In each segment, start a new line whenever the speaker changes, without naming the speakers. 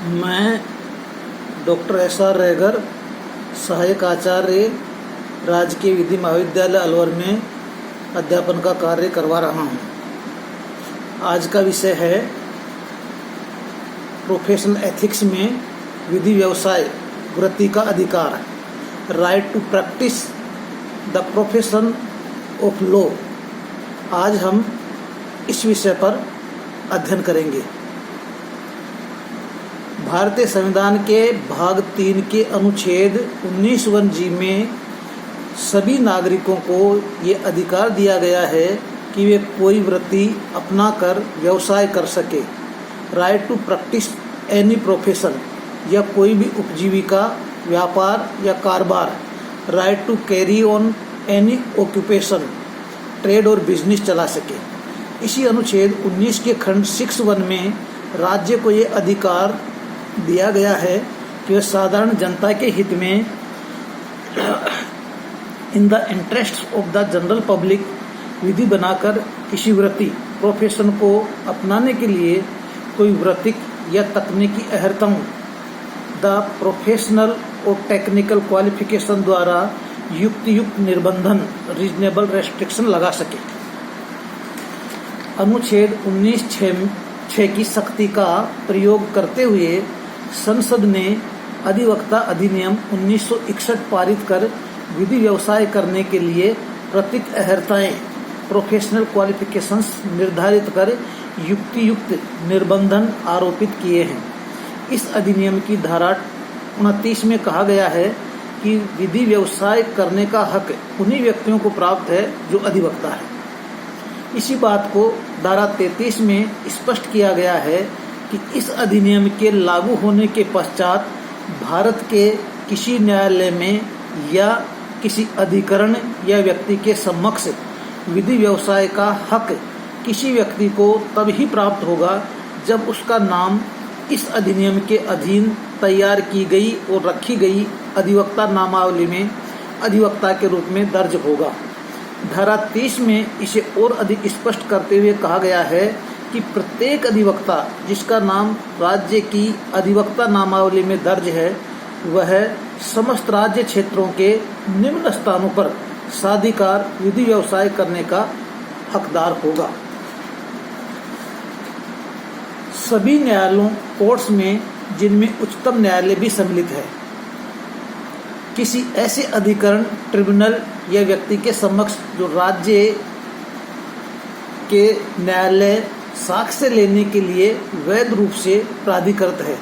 मैं doctor SR. Regar, सहायक आचार्य, राजकीय विधि महाविद्यालय अलवर में अध्यापन का कार्य करवा रहा हूँ। आज का विषय है प्रोफेशनल एथिक्स में विधि व्यवसाय वृत्ति का अधिकार, right to practice the profession of law. आज हम इस विषय पर अध्ययन करेंगे। भारतीय संविधान के भाग 3 के अनुच्छेद 19(1)(g) में सभी नागरिकों को ये अधिकार दिया गया है कि वे कोई वृत्ति अपनाकर व्यवसाय कर सके। Right to practice any profession, या कोई भी उपजीविका, व्यापार या कारोबार। Right to carry on any occupation, trade और बिजनेस चला सके। इसी अनुच्छेद 19 के खंड 6(1) में राज्य को ये अधिकार दिया गया है कि वह साधारण जनता के हित में in the interest of the general public विधि बनाकर किसी वृत्ति प्रोफेशन को अपनाने के लिए कोई वृत्तिक या तकनीकी अहर्ताओं द प्रोफेशनल और टेक्निकल क्वालिफिकेशन द्वारा युक्त निर्बंधन रीजनेबल रेस्ट्रिक्शन लगा सके। अनुच्छेद 19(6) की सख्ती का प्रयोग करते हुए संसद ने अधिवक्ता अधिनियम 1961 पारित कर विधि व्यवसाय करने के लिए प्रतीक अहर्ताएं प्रोफेशनल क्वालिफिकेशंस निर्धारित कर युक्त निर्बंधन आरोपित किए हैं। इस अधिनियम की धारा 29 में कहा गया है कि विधि व्यवसाय करने का हक उन्हीं व्यक्तियों को प्राप्त है जो अधिवक्ता है। इसी बात को धारा 33 में स्पष्ट किया गया है कि इस अधिनियम के लागू होने के पश्चात भारत के किसी न्यायालय में या किसी अधिकरण या व्यक्ति के समक्ष विधि व्यवसाय का हक किसी व्यक्ति को तब ही प्राप्त होगा जब उसका नाम इस अधिनियम के अधीन तैयार की गई और रखी गई अधिवक्ता नामावली में अधिवक्ता के रूप में दर्ज होगा। धारा 30 में इसे और अधिक स्पष्ट करते हुए कहा गया है कि प्रत्येक अधिवक्ता जिसका नाम राज्य की अधिवक्ता नामावली में दर्ज है वह समस्त राज्य क्षेत्रों के निम्न स्थानों पर साधिकार विधि व्यवसाय करने का हकदार होगा। सभी न्यायालयों कोर्ट्स में, जिनमें उच्चतम न्यायालय भी सम्मिलित है, किसी ऐसे अधिकरण, ट्रिब्यूनल या व्यक्ति के समक्ष जो राज्य के न्यायालय साक्ष्य लेने के लिए वैध रूप से प्राधिकृत है,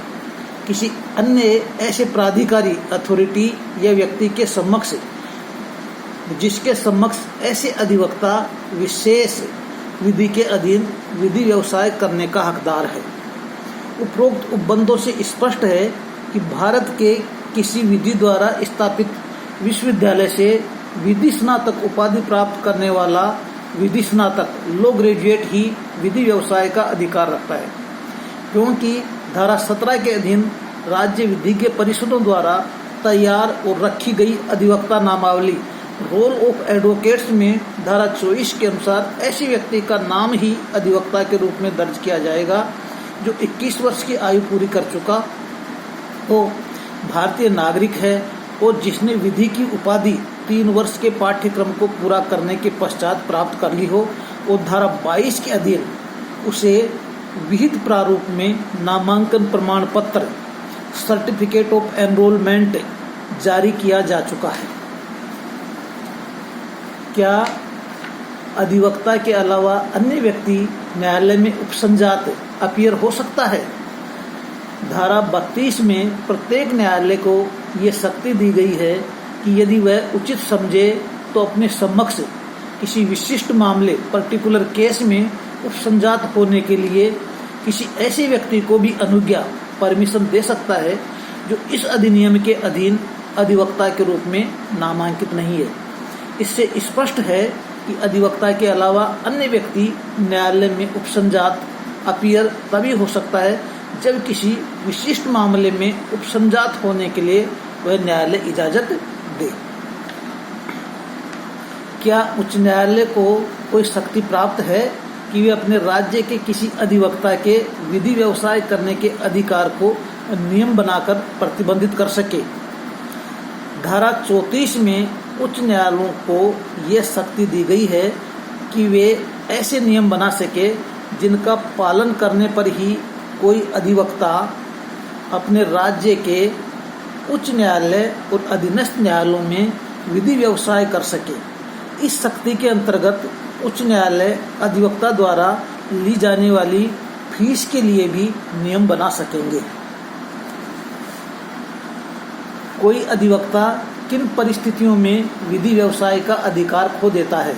किसी अन्य ऐसे प्राधिकारी, अथॉरिटी या व्यक्ति के समक्ष जिसके समक्ष ऐसे अधिवक्ता विशेष विधि के अधीन विधि व्यवसाय करने का हकदार है। उपरोक्त उपबंधों से स्पष्ट है कि भारत के किसी विधि द्वारा स्थापित विश्वविद्यालय से विधि स्नातक उपाधि प्राप्त करने वाला विधि स्नातक लॉ ग्रेजुएट ही विधि व्यवसाय का अधिकार रखता है, क्योंकि धारा 17 के अधीन राज्य विधि के परिषदों द्वारा तैयार और रखी गई अधिवक्ता नामावली रोल ऑफ एडवोकेट्स में धारा 24 के अनुसार ऐसे व्यक्ति का नाम ही अधिवक्ता के रूप में दर्ज किया जाएगा जो 21 वर्ष की आयु पूरी कर चुका हो, भारतीय नागरिक है और जिसने विधि की उपाधि 3 वर्ष के पाठ्यक्रम को पूरा करने के पश्चात प्राप्त कर ली हो और धारा 22 के अधीन उसे विहित प्रारूप में नामांकन प्रमाण पत्र सर्टिफिकेट ऑफ एनरोलमेंट जारी किया जा चुका है। क्या अधिवक्ता के अलावा अन्य व्यक्ति न्यायालय में उपसंजात अपीयर हो सकता है? धारा 32 में प्रत्येक न्यायालय को ये शक्ति दी गई है कि यदि वह उचित समझे तो अपने समक्ष किसी विशिष्ट मामले, पर्टिकुलर केस में उपसंजात होने के लिए किसी ऐसे व्यक्ति को भी अनुज्ञा, परमिशन दे सकता है जो इस अधिनियम के अधीन अधिवक्ता के रूप में नामांकित नहीं है। इससे स्पष्ट है कि अधिवक्ता के अलावा अन्य व्यक्ति न्यायालय में उपसंजात अपीयर तभी हो सकता है जब किसी विशिष्ट मामले में उपसंजात होने के लिए वह न्यायालय इजाजत दे। क्या उच्च न्यायालय को कोई शक्ति प्राप्त है कि वे अपने राज्य के किसी अधिवक्ता के विधि व्यवसाय करने के अधिकार को नियम बनाकर प्रतिबंधित कर सके। धारा 34 में उच्च न्यायालयों को यह शक्ति दी गई है कि वे ऐसे नियम बना सके जिनका पालन करने पर ही कोई अधिवक्ता अपने राज्य के उच्च न्यायालय और अधीनस्थ न्यायालयों में विधि व्यवसाय कर सके। इस शक्ति के अंतर्गत उच्च न्यायालय अधिवक्ता द्वारा ली जाने वाली फीस के लिए भी नियम बना सकेंगे। कोई अधिवक्ता किन परिस्थितियों में विधि व्यवसाय का अधिकार खो देता है?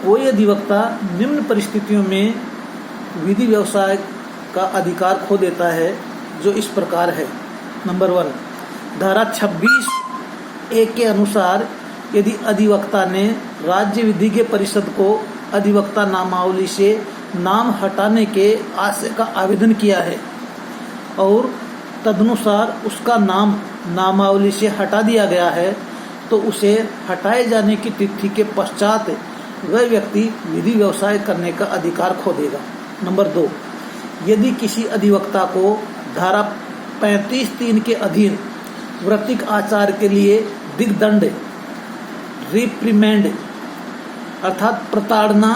कोई अधिवक्ता निम्न परिस्थितियों में विधि व्यवसाय का अधिकार खो देता है, जो इस प्रकार है। नंबर 1, धारा 26A के अनुसार यदि अधिवक्ता ने राज्य विधिज्ञ परिषद को अधिवक्ता नामावली से नाम हटाने के आशय का आवेदन किया है और तदनुसार उसका नाम नामावली से हटा दिया गया है, तो उसे हटाए जाने की तिथि के पश्चात वह व्यक्ति विधि व्यवसाय करने का अधिकार खो देगा। नंबर 2, यदि किसी अधिवक्ता को धारा 35(3) के अधीन वृत्तिक आचार के लिए दिग्दंड, रिप्रिमेंड अर्थात प्रताड़ना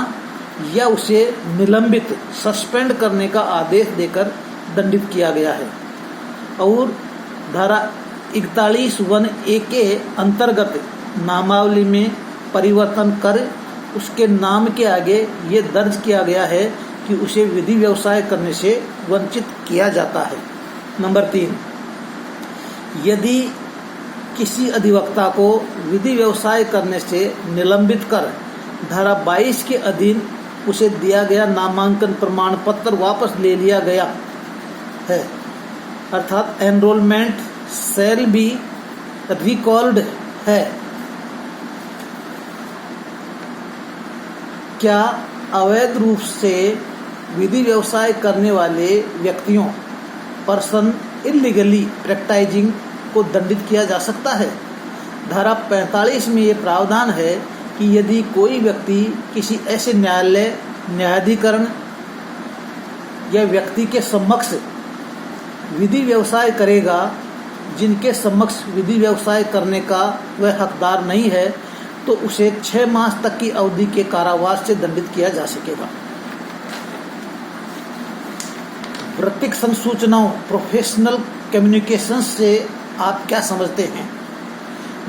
या उसे निलंबित, सस्पेंड करने का आदेश देकर दंडित किया गया है और धारा 41(1)A के अंतर्गत नामावली में परिवर्तन कर उसके नाम के आगे ये दर्ज किया गया है कि उसे विधि व्यवसाय करने से वंचित किया जाता है। नंबर 3, यदि किसी अधिवक्ता को विधि व्यवसाय करने से निलंबित कर धारा 22 के अधीन उसे दिया गया नामांकन प्रमाण पत्र वापस ले लिया गया है, अर्थात एनरोलमेंट शैल बी रिकॉल्ड है, क्या अवैध रूप से विधि व्यवसाय करने वाले व्यक्तियों पर्सन इलीगली प्रैक्टाइजिंग को दंडित किया जा सकता है? धारा 45 में ये प्रावधान है कि यदि कोई व्यक्ति किसी ऐसे न्यायालय, न्यायाधिकरण या व्यक्ति के समक्ष विधि व्यवसाय करेगा जिनके समक्ष विधि व्यवसाय करने का वह हकदार नहीं है, तो उसे 6 मास तक की अवधि के कारावास से दंडित किया जा सकेगा। वृत्तिक संसूचनाओं, प्रोफेशनल कम्युनिकेशंस से आप क्या समझते हैं?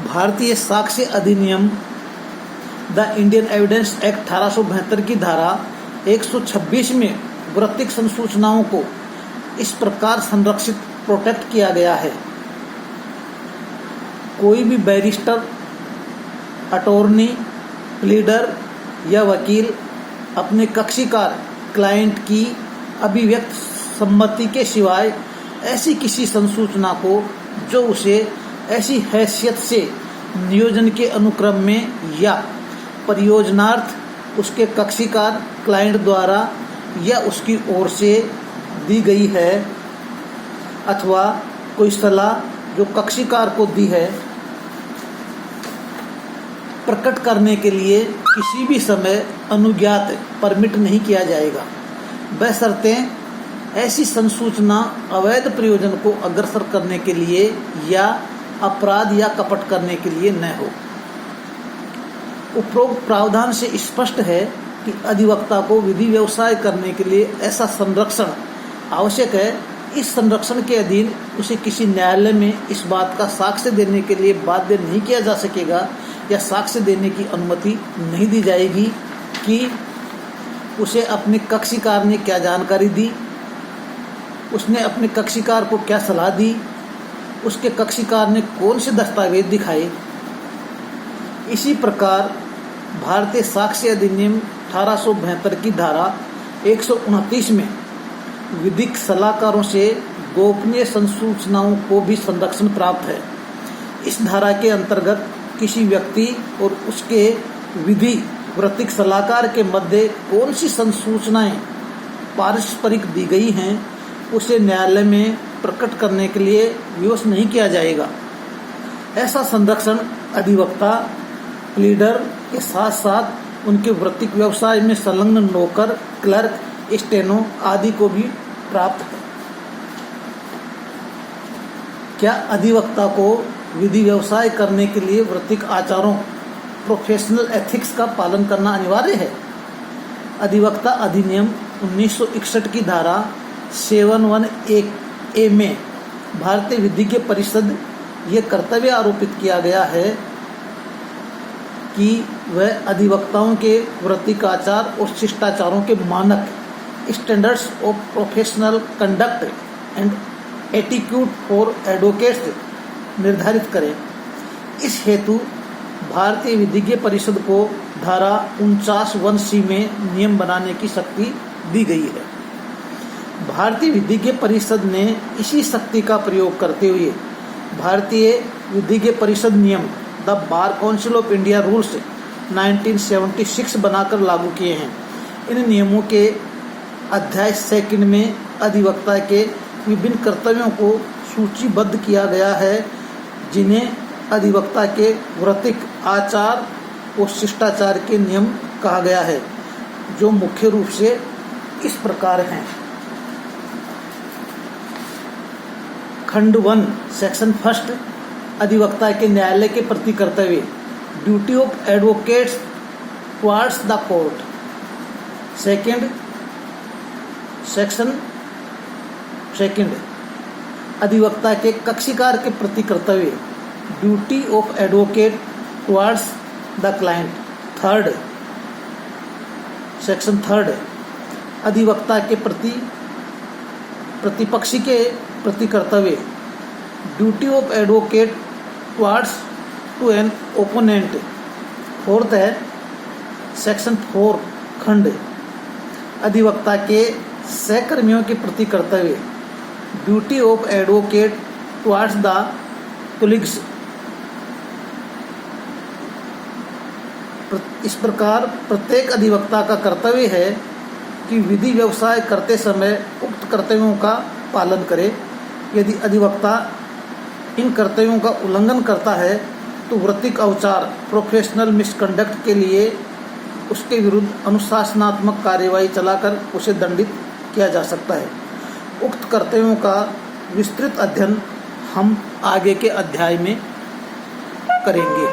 भारतीय साक्ष्य अधिनियम द इंडियन एविडेंस एक्ट 1872 की धारा 126 में वृत्तिक संसूचनाओं को इस प्रकार संरक्षित, प्रोटेक्ट किया गया है। कोई भी बैरिस्टर, अटॉर्नी, प्लीडर या वकील अपने कक्षीकार क्लाइंट की अभिव्यक्त सम्मति के सिवाय ऐसी किसी संसूचना को जो उसे ऐसी हैसियत से नियोजन के अनुक्रम में या परियोजनार्थ उसके कक्षीकार क्लाइंट द्वारा या उसकी ओर से दी गई है अथवा कोई सलाह जो कक्षीकार को दी है, प्रकट करने के लिए किसी भी समय अनुज्ञात, परमिट नहीं किया जाएगा, बशर्ते ऐसी संसूचना अवैध प्रयोजन को अग्रसर करने के लिए या अपराध या कपट करने के लिए न हो। उपरोक्त प्रावधान से स्पष्ट है कि अधिवक्ता को विधि व्यवसाय करने के लिए ऐसा संरक्षण आवश्यक है। इस संरक्षण के अधीन उसे किसी न्यायालय में इस बात का साक्ष्य देने के लिए बाध्य नहीं किया जा सकेगा या साक्ष्य देने की अनुमति नहीं दी जाएगी कि उसे अपने कक्षीकार ने क्या जानकारी दी, उसने अपने कक्षीकार को क्या सलाह दी, उसके कक्षीकार ने कौन से दस्तावेज दिखाए। इसी प्रकार भारतीय साक्ष्य अधिनियम 1872 की धारा 129 में विधिक सलाहकारों से गोपनीय संसूचनाओं को भी संरक्षण प्राप्त है। इस धारा के अंतर्गत किसी व्यक्ति और उसके विधि वृत्तिक सलाहकार के मध्य कौन सी संसूचनाएं पारस्परिक दी गई हैं, उसे न्यायालय में प्रकट करने के लिए विवश नहीं किया जाएगा। ऐसा संरक्षण अधिवक्ता, प्लीडर के साथ साथ उनके वृत्तिक व्यवसाय में संलग्न नौकर, क्लर्क, स्टेनो आदि को भी प्राप्त है। क्या अधिवक्ता को विधि व्यवसाय करने के लिए वृत्तिक आचारों प्रोफेशनल एथिक्स का पालन करना अनिवार्य है? अधिवक्ता अधिनियम 1961 की धारा 7(1)(a) में भारतीय विधिज्ञ परिषद ये कर्तव्य आरोपित किया गया है कि वह अधिवक्ताओं के वृत्तिक आचार और शिष्टाचारों के मानक standards of professional conduct and etiquette for advocates निर्धारित करें। इस हेतु भारतीय विधिज्ञ परिषद को धारा 49(1)(c) में नियम बनाने की शक्ति दी गई है। भारतीय विधिज्ञ परिषद ने इसी शक्ति का प्रयोग करते हुए भारतीय विधिज्ञ परिषद नियम the bar council of India rules 1976 बनाकर लागू किए हैं। इन नियमों के अध्याय 2 में अधिवक्ता के विभिन्न कर्तव्यों को सूचीबद्ध किया गया है, जिन्हें अधिवक्ता के वृत्तिक आचार और शिष्टाचार के नियम कहा गया है, जो मुख्य रूप से इस प्रकार हैं। खंड 1 सेक्शन 1 अधिवक्ता के न्यायालय के प्रति कर्तव्य, duty of advocates towards the court. Second section 2 अधिवक्ता के कक्षीकार के प्रति कर्तव्य, duty of advocate towards the client. Third section 3 अधिवक्ता के प्रति प्रतिपक्षी के प्रति कर्तव्य, duty of advocate towards to an opponent. Fourth है सेक्शन 4 खंड अधिवक्ता के सहकर्मियों के प्रति कर्तव्य, duty of advocate towards the colleagues. इस प्रकार प्रत्येक अधिवक्ता का कर्तव्य है कि विधि व्यवसाय करते समय उक्त कर्तव्यों का पालन करे। यदि अधिवक्ता इन कर्तव्यों का उल्लंघन करता है तो वृत्तिक औचार प्रोफेशनल मिसकंडक्ट के लिए उसके विरुद्ध अनुशासनात्मक कार्यवाही चलाकर उसे दंडित किया जा सकता है। उक्त कर्तव्यों का विस्तृत अध्ययन हम आगे के अध्याय में करेंगे।